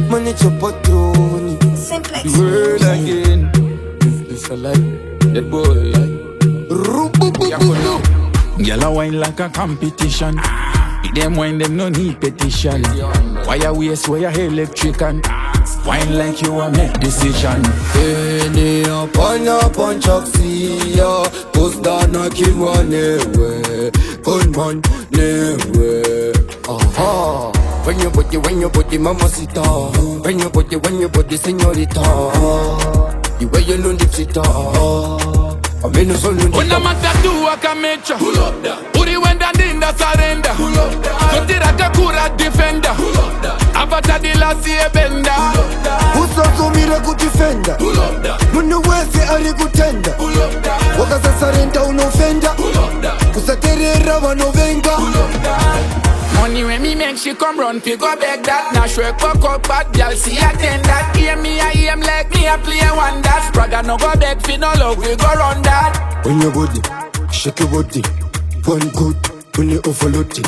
Money chop patroni. Simplex. Word again. It's a life. The boy. Girl a wine like a competition. Them wine them no need petition. Why you waste where you electric and wine like you a make decision. Any up on your punch up see ya. Post down a kid one anyway. Gunman anyway. Aha. When you body mamacita. When you body señorita. The way you know the cheetah. Una matatu akamecha. Pull up that. Uri wenda ninda surrender. Pull up that. Kotira kakura defender. Pull up that. Avata di la siye benda. Uso mira kudefender. Pull up that. Munu wese ari kutenda. Pull up that. Wakaza surrender unofenda. Pull up that. Kusaterera wanovenga. Pull up that. Money when me make she come run, pick up back that. Now shrek fuck up bad girl, see attend that. Hear me, I aim like me, I play one that. Spragga no go back, fi no love, we go run that. When your body, shake your body. One good, when you overload it.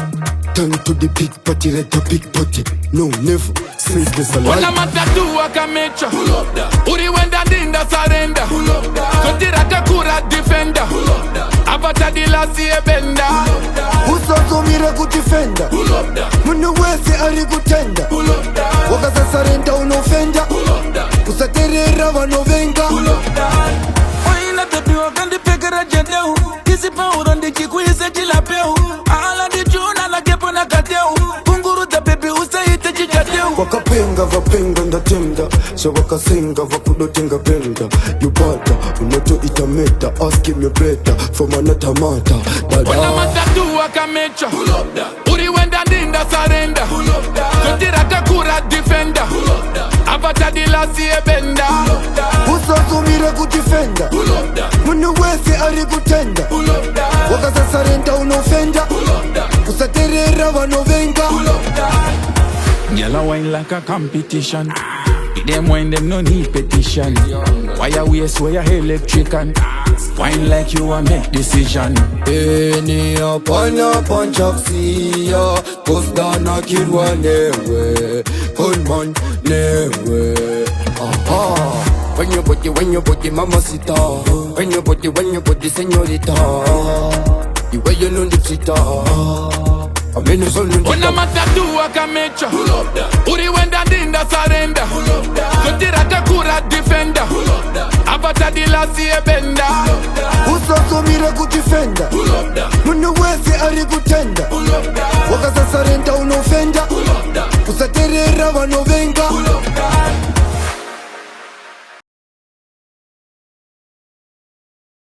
Turn to the big party, let the big party. No, never, since this a life. Una matatu akamecha. Pull up that. Uri wenda dinda surrender. Pull up that. Kotira kakura defender. Pull up that. Avata di la siye benda. Uso mira kudefender. Pull up that. Munu wese ari kutenda. Pull up that. Wakaza surrender unofenda. Pull up that. Kusaterera wanovenga. Pull up that. Wine the pure and the pegger a jadeu. Kisi power on the chikwise chilapeu. Ala di juna la kepo na kateu. Kunguru the baby usaite chijadeu. Wakapenga vapenga ndatenda. So wakasenga vakudotenga benda. You bata, unato itameta. Ask him you better, for manata mata. Una matatu akamecha. Pull up that. Uri wenda dinda surrender. Pull up that. Kotira kakura defender. Pull up that. Avata di la siye benda. Uso mira kudefender. Pull up that. Munu wese ari kutenda. Pull up that. Wakaza surrender unofenda. Pull up that. Kusaterera wanovenga. Pull up that. Girl a wine like a competition. Them wine them no need petition. Why you waste where you electric and wine like you a make decision. Any up on your punch up see ya. Post down a kid one anyway. Gunman anyway. Aha. When you body mamacita. When you body señorita. The way you know the cheetah. Una matatu akamecha. Pull up that. Uri wenda dinda surrender. Pull up that. Kotira kakura defender. Pull up that. Avata di la siye benda. Uso mira kudefender. Pull up that. Munu wese ari kutenda. Pull up that. Wakaza surrender unofenda. Pull up that. Kusaterera wanovenga. Pull up that.